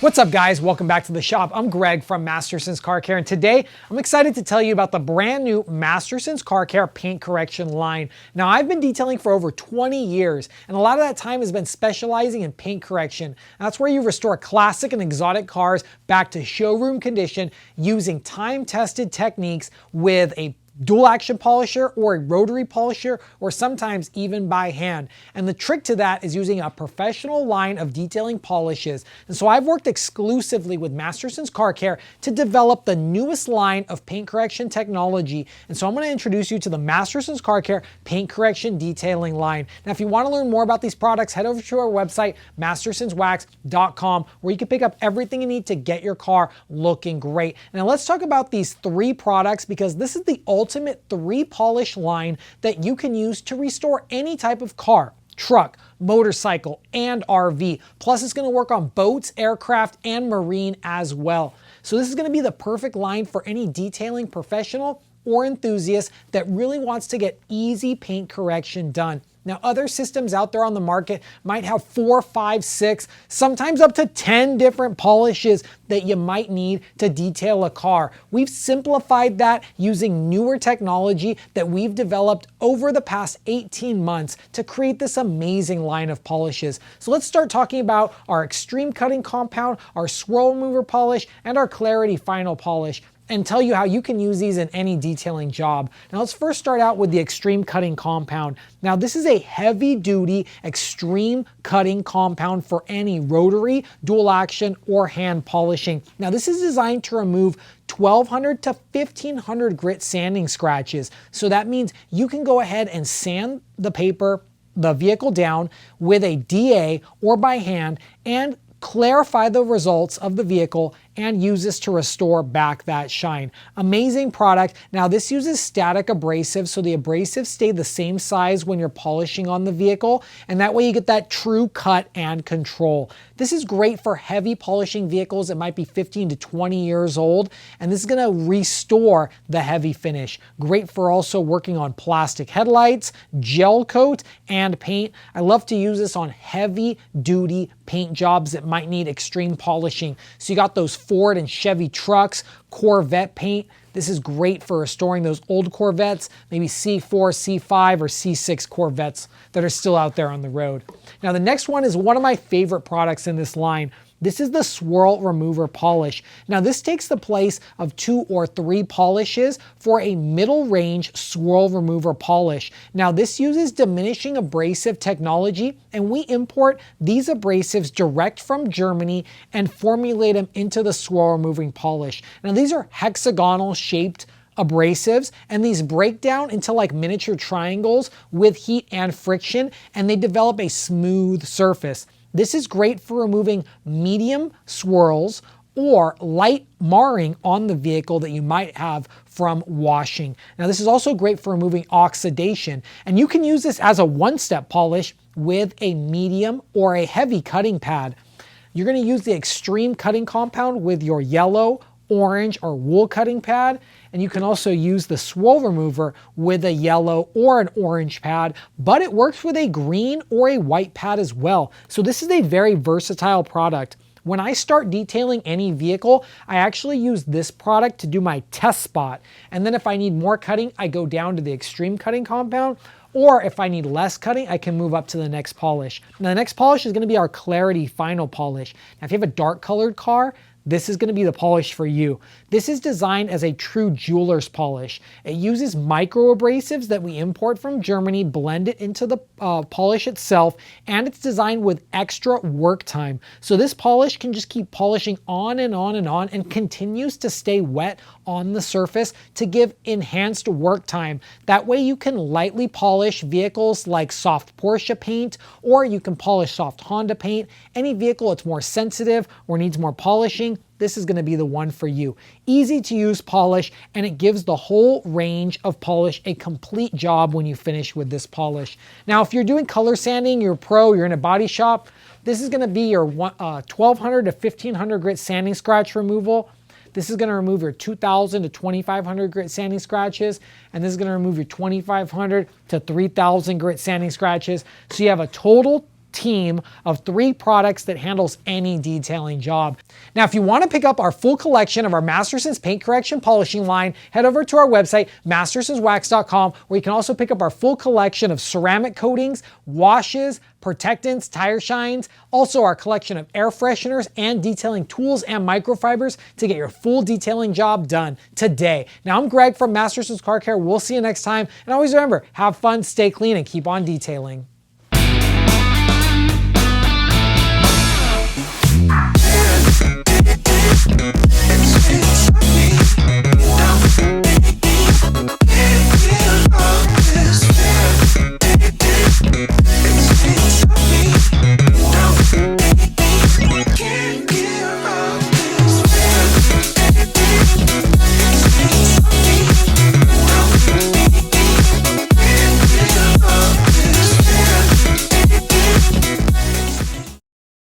What's up guys, welcome back to the shop. I'm Greg from Masterson's Car Care, and today I'm excited to tell you about the brand new Masterson's Car Care paint correction line. Now I've been detailing for over 20 years and a lot of that time has been specializing in paint correction. And that's where you restore classic and exotic cars back to showroom condition using time-tested techniques with a dual action polisher or a rotary polisher, or sometimes even by hand. And the trick to that is using a professional line of detailing polishes. And so I've worked exclusively with Masterson's Car Care to develop the newest line of paint correction technology. And so I'm going to introduce you to the Masterson's Car Care paint correction detailing line. Now, if you want to learn more about these products, head over to our website, mastersonswax.com, where you can pick up everything you need to get your car looking great. Now let's talk about these three products, because this is the ultimate three polish line that you can use to restore any type of car, truck, motorcycle, and RV. Plus it's going to work on boats, aircraft, and marine as well. So this is going to be the perfect line for any detailing professional or enthusiast that really wants to get easy paint correction done. Now, other systems out there on the market might have 4, 5, 6, sometimes up to 10 different polishes that you might need to detail a car. We've simplified that using newer technology that we've developed over the past 18 months to create this amazing line of polishes. So let's start talking about our Extreme Cutting Compound, our Swirl Remover polish, and our Clarity Final polish, and tell you how you can use these in any detailing job. Now let's first start out with the Extreme Cutting Compound. Now this is a heavy duty extreme cutting compound for any rotary, dual action, or hand polishing. Now this is designed to remove 1,200 to 1,500 grit sanding scratches. So that means you can go ahead and sand the vehicle down with a DA or by hand and clarify the results of the vehicle and use this to restore back that shine. Amazing product. Now this uses static abrasives, so the abrasives stay the same size when you're polishing on the vehicle, and that way you get that true cut and control. This is great for heavy polishing vehicles that might be 15 to 20 years old, and this is gonna restore the heavy finish. Great for also working on plastic headlights, gel coat, and paint. I love to use this on heavy duty paint jobs that might need extreme polishing. So you got those Ford and Chevy trucks, Corvette paint. This is great for restoring those old Corvettes, maybe C4, C5, or C6 Corvettes that are still out there on the road. Now the next one is one of my favorite products in this line. This is the Swirl Remover polish. Now this takes the place of 2 or 3 polishes for a middle range swirl remover polish. Now this uses diminishing abrasive technology, and we import these abrasives direct from Germany and formulate them into the swirl removing polish. Now these are hexagonal shaped abrasives, and these break down into like miniature triangles with heat and friction, and they develop a smooth surface. This is great for removing medium swirls or light marring on the vehicle that you might have from washing. Now this is also great for removing oxidation, and you can use this as a one-step polish with a medium or a heavy cutting pad. You're going to use the Extreme Cutting Compound with your yellow, orange, or wool cutting pad, and you can also use the Swirl Remover with a yellow or an orange pad, but it works with a green or a white pad as well. So this is a very versatile product. When I start detailing any vehicle, I actually use this product to do my test spot, and then if I need more cutting, I go down to the Extreme Cutting Compound, or if I need less cutting, I can move up to the next polish. Now the next polish is going to be our Clarity Final polish. Now if you have a dark colored car, this is going to be the polish for you. This is designed as a true jeweler's polish. It uses micro abrasives that we import from Germany, blend it into the polish itself, and it's designed with extra work time. So this polish can just keep polishing on and on and on, and continues to stay wet on the surface to give enhanced work time. That way you can lightly polish vehicles like soft Porsche paint, or you can polish soft Honda paint. Any vehicle that's more sensitive or needs more polishing, this is going to be the one for you. Easy to use polish, and it gives the whole range of polish a complete job when you finish with this polish. Now if you're doing color sanding, you're a pro, you're in a body shop, this is going to be your 1,200 to 1,500 grit sanding scratch removal. This is going to remove your 2,000 to 2,500 grit sanding scratches, and this is going to remove your 2,500 to 3,000 grit sanding scratches. So you have a total team of 3 products that handles any detailing job. Now, if you want to pick up our full collection of our Masterson's paint correction polishing line, head over to our website, mastersonswax.com, where you can also pick up our full collection of ceramic coatings, washes, protectants, tire shines, also our collection of air fresheners and detailing tools and microfibers to get your full detailing job done today. Now, I'm Greg from Masterson's Car Care. We'll see you next time. And always remember, have fun, stay clean, and keep on detailing.